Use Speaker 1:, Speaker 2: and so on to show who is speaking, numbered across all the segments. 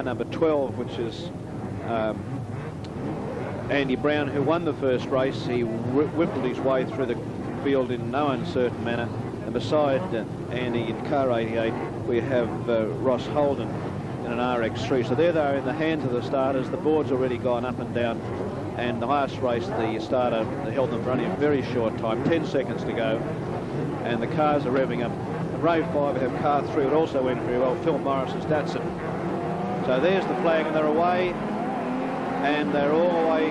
Speaker 1: car number 12, which is Andy Brown, who won the first race. He whippled his way through the field in no uncertain manner. And beside Andy in car 88, we have Ross Holden in an RX3. So there they are in the hands of the starters. The board's already gone up and down. And the last race, the starter held them for only a very short time, 10 seconds to go. And the cars are revving up. And row 5 have car 3, it also went very well, Phil Morris's Datsun. So there's the flag, and they're away. And they're all away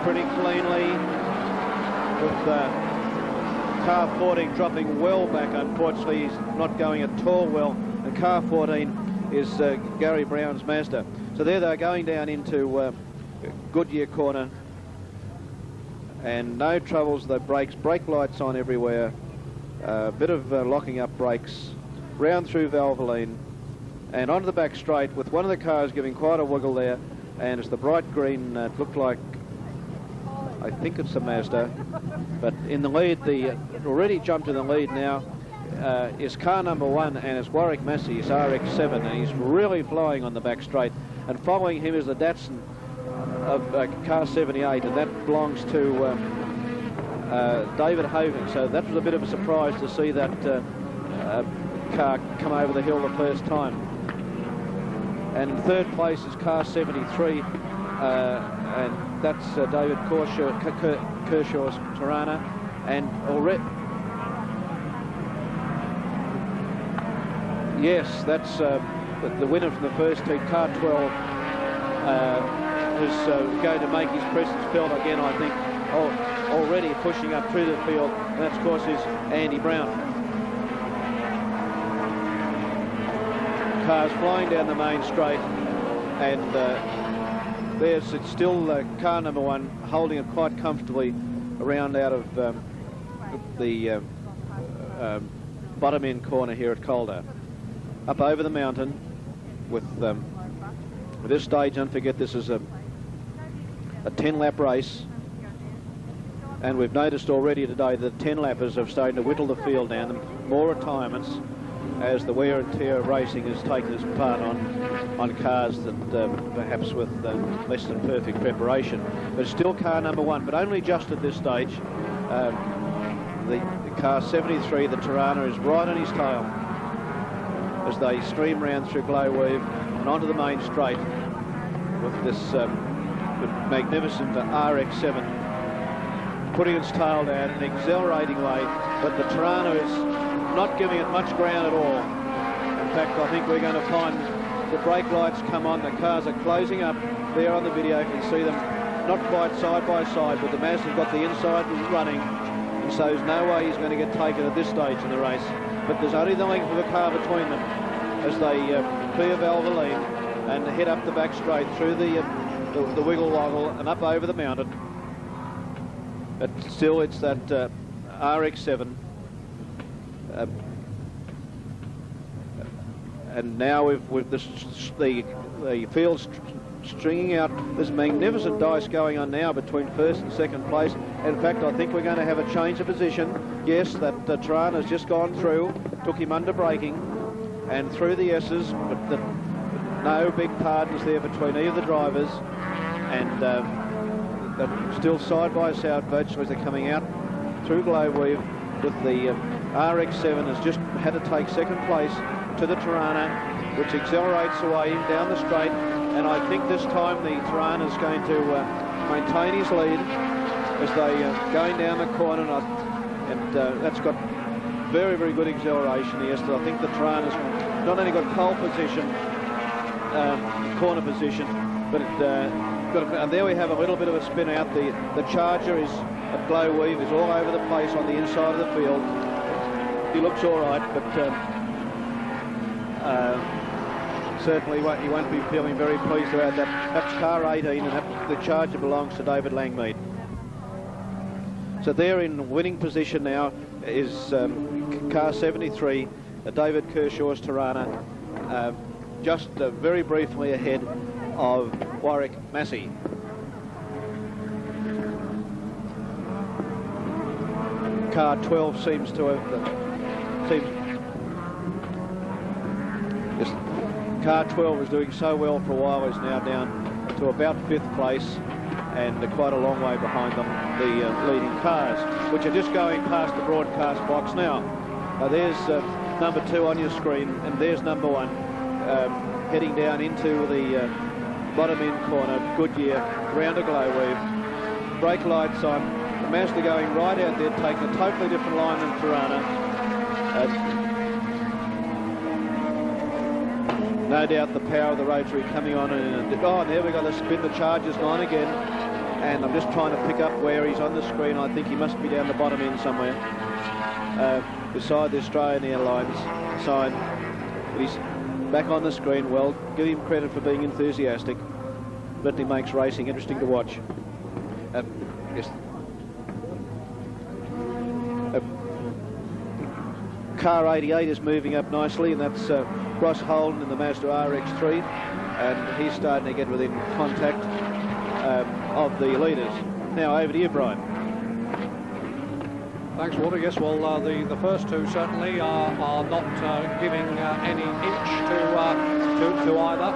Speaker 1: pretty cleanly, with car 14 dropping well back. Unfortunately, he's not going at all well. And car 14 is Gary Brown's Mazda. So there they're going down into Goodyear corner, and no troubles. The brakes, brake lights on everywhere, a bit of locking up brakes, round through Valvoline and onto the back straight, with one of the cars giving quite a wiggle there. And it's the bright green, it looked like, I think it's a Mazda, but in the lead, already jumped in the lead now is car number 1, and it's Warwick Massey's RX7, and he's really flying on the back straight. And following him is the Datsun of car 78, and that belongs to David Hogan. So that was a bit of a surprise to see that car come over the hill the first time. And in third place is car 73, and that's David Kershaw's Torana. And already, yes, that's the winner from the first heat, car 12, is going to make his presence felt again, I think, already pushing up through the field. And that, of course, is Andy Brown. Cars flying down the main straight, and it's still car number 1 holding it quite comfortably around out of the bottom end corner here at Calder. Up over the mountain with this stage, don't forget this is a 10-lap race, and we've noticed already today that 10-lappers have started to whittle the field down. More retirements as the wear and tear of racing has taken its part on cars that perhaps with less than perfect preparation. But it's still car number 1, but only just at this stage. The car 73, the Torana, is right on his tail as they stream round through Glowweave and onto the main straight with this magnificent RX7 putting its tail down in an exhilarating way. But the Torana is not giving it much ground at all. In fact, I think we're going to find the brake lights come on. The cars are closing up. There on the video, you can see them not quite side by side, but the Mazda's got the inside running, and so there's no way he's going to get taken at this stage in the race. But there's only the length of a car between them as they clear Valvoline and head up the back straight through the wiggle woggle and up over the mountain. But still, it's that RX7. And now with the field stringing out. There's magnificent dice going on now between first and second place. In fact, I think we're going to have a change of position. Yes, that Torana's just gone through, took him under braking and through the S's, but no big partners there between either of the drivers, and they're still side by side virtually as they're coming out through Glowweave, with the RX7 has just had to take second place to the Torana, which accelerates away down the straight. And I think this time the Torana is going to maintain his lead as they going down the corner, and that's got very, very good acceleration here. So I think the Torana's not only got pole position, corner position, but and there we have a little bit of a spin out. The Charger is at Glowweave, is all over the place on the inside of the field. He looks all right, but certainly he won't be feeling very pleased about that. That's car 18, and the Charger belongs to David Langmead. So there in winning position now is car 73, David Kershaw's Torana, just very briefly ahead of Warwick Massey. Car 12 seems to have car 12 was doing so well for a while, is now down to about 5th place, and quite a long way behind them, the leading cars, which are just going past the broadcast box now. There's number 2 on your screen, and there's number 1 heading down into the bottom end corner. Goodyear round a glow weave, brake lights on. The Mazda going right out there, taking a totally different line than Torana. No doubt the power of the Rotary coming on, and there we go, the spin, the Charger's gone again, and I'm just trying to pick up where he's on the screen. I think he must be down the bottom end somewhere, beside the Australian Airlines sign. But he's back on the screen. Well, give him credit for being enthusiastic. Certainly makes racing interesting to watch. Yes. Car 88 is moving up nicely, and that's Ross Holden in the Mazda RX-3, and he's starting to get within contact of the leaders. Now over to you, Brian.
Speaker 2: Thanks, Walter. Yes, well, the first two certainly are not giving any inch to either.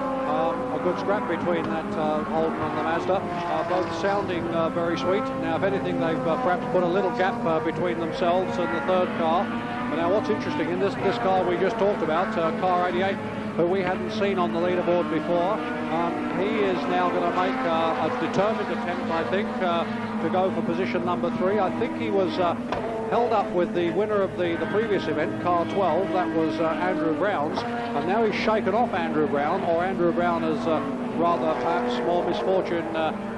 Speaker 2: A good scrap between that Holden and the Mazda, both sounding very sweet. Now, if anything, they've perhaps put a little gap between themselves and the third car. But now, what's interesting in this car we just talked about, car 88, who we hadn't seen on the leaderboard before, he is now going to make a determined attempt, I think, to go for position number 3. I think he was held up with the winner of the previous event, car 12, that was Andrew Brown's, and now he's shaken off Andrew Brown, or Andrew Brown has rather perhaps more misfortune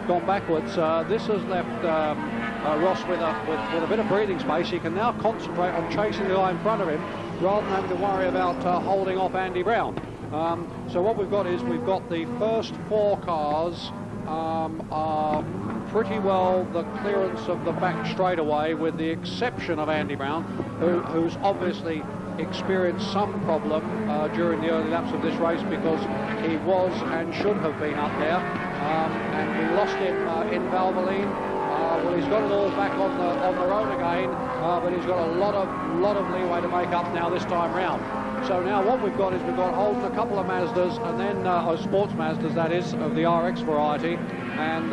Speaker 2: gone backwards. This has left Ross with a bit of breathing space. He can now concentrate on chasing the guy in front of him rather than having to worry about holding off Andy Brown. So what we've got is we've got the first 4 cars are pretty well the clearance of the back straightaway, with the exception of Andy Brown, who's obviously experienced some problem during the early laps of this race, because he was and should have been up there, and we lost him in Valvoline. Well, he's got it all back on the road again, but he's got a lot of leeway to make up now this time round. So now what we've got is we've got Holden, a couple of Mazdas, and then sports Mazdas, that is, of the RX variety, and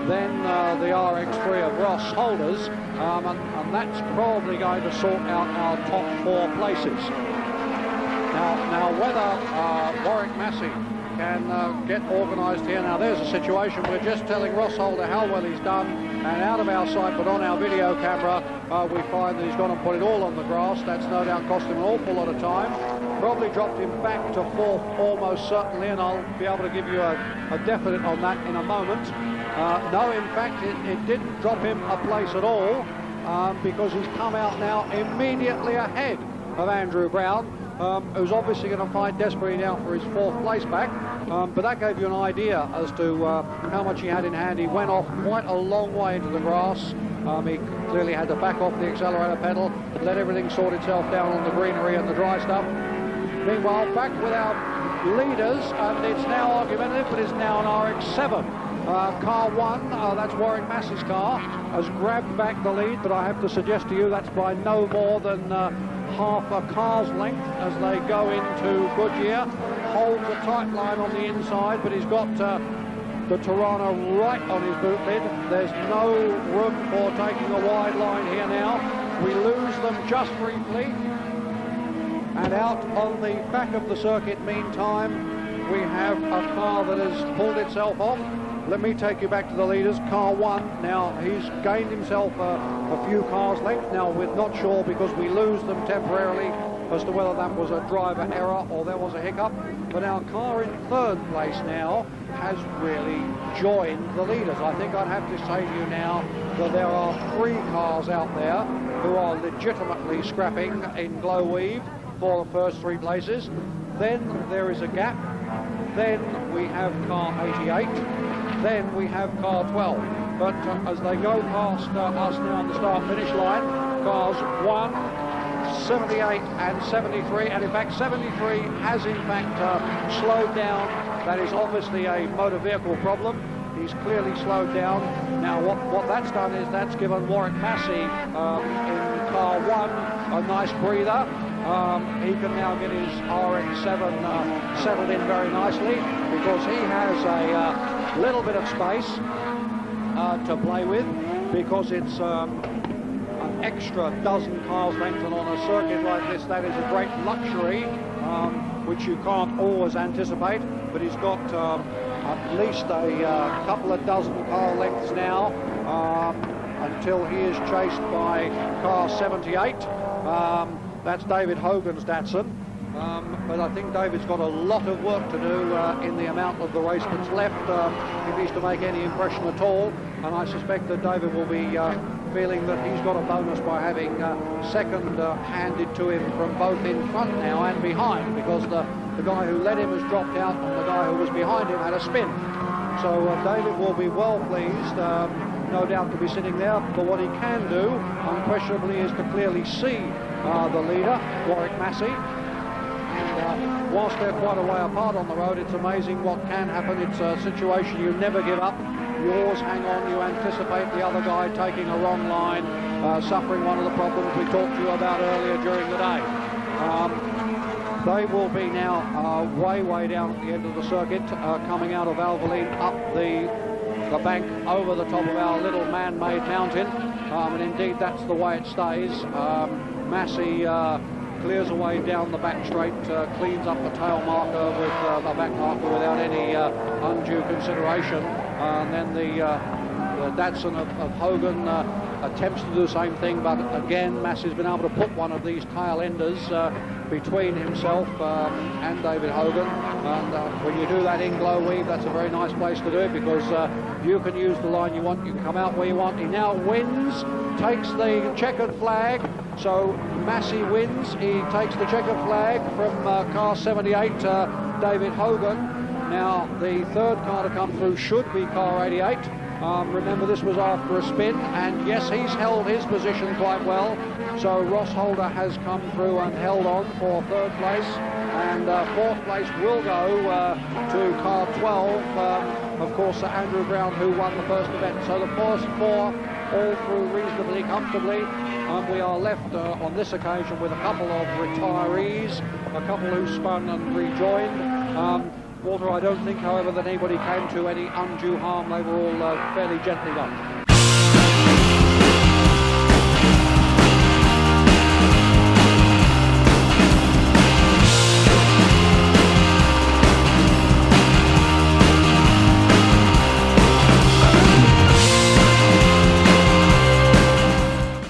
Speaker 2: then the RX3 of Ross Holders, and that's probably going to sort out our top 4 places. Now whether Warwick Massey can get organised here. Now there's a situation, we're just telling Ross Holder how well he's done, and out of our sight but on our video camera we find that he's gone and put it all on the grass. That's no doubt cost him an awful lot of time, probably dropped him back to 4th almost certainly, and I'll be able to give you a definite on that in a moment. No, in fact it didn't drop him a place at all, because he's come out now immediately ahead of Andrew Brown, who's obviously going to fight desperately now for his 4th place back. But that gave you an idea as to how much he had in hand. He went off quite a long way into the grass. He clearly had to back off the accelerator pedal, let everything sort itself down on the greenery and the dry stuff. Meanwhile, back with our leaders, and it's now argumentative, but it's now an RX-7. Car 1, that's Warwick Massey's car, has grabbed back the lead, but I have to suggest to you that's by no more than half a car's length as they go into Goodyear. Holds a tight line on the inside, but he's got the Torana right on his boot lid. There's no room for taking a wide line here now. We lose them just briefly, and out on the back of the circuit meantime we have a car that has pulled itself off. Let me take you back to the leaders. Car 1, now he's gained himself a few cars length. Now we're not sure, because we lose them temporarily, as to whether that was a driver error or there was a hiccup. But our car in 3rd place now has really joined the leaders. I think I'd have to say to you now that there are 3 cars out there who are legitimately scrapping in glow weave for the first 3 places. Then there is a gap. Then we have car 88. Then we have car 12. But as they go past us now on the start-finish line, cars 1, 78 and 73, and in fact 73 has in fact slowed down. That is obviously a motor vehicle problem. He's clearly slowed down. Now what that's done is that's given Warwick Massey in car 1 a nice breather. he can now get his RX-7 settled in very nicely, because he has a little bit of space to play with, because it's an extra dozen cars length, and on a circuit like this, that is a great luxury, which you can't always anticipate. But he's got at least a couple of dozen car lengths now, until he is chased by car 78. That's David Hogan's Datsun. But I think David's got a lot of work to do in the amount of the race that's left, if he's to make any impression at all. And I suspect that David will be feeling that he's got a bonus by having second handed to him from both in front now and behind, because the guy who led him has dropped out and the guy who was behind him had a spin. So David will be well pleased, no doubt, to be sitting there. But what he can do, unquestionably, is to clearly see the leader, Warwick Massey. And whilst they're quite a way apart on the road, it's amazing what can happen. It's a situation you never give up. You always hang on, you anticipate the other guy taking a wrong line, suffering one of the problems we talked to you about earlier during the day. They will be now way down at the end of the circuit, coming out of Valvoline up the bank over the top of our little man-made mountain, and indeed that's the way it stays. Massey clears away down the back straight, cleans up the tail marker with the back marker without any undue consideration, and then the Datsun of Hogan attempts to do the same thing, but again Massey's been able to put one of these tail enders between himself and David Hogan, and when you do that in glow weave, that's a very nice place to do it, because you can use the line you want, you can come out where you want. He now wins, takes the checkered flag, so Massey wins. He takes the checkered flag from car 78, David Hogan. Now the third car to come through should be car 88. Remember, this was after a spin, and yes, he's held his position quite well. So Ross Holder has come through and held on for third place, and fourth place will go to car 12, of course, Andrew Brown, who won the first event. So the first four all through reasonably comfortably. We are left on this occasion with a couple of retirees, a couple who spun and rejoined. Walter, I don't think, however, that anybody came to any undue harm. They were all fairly gently done.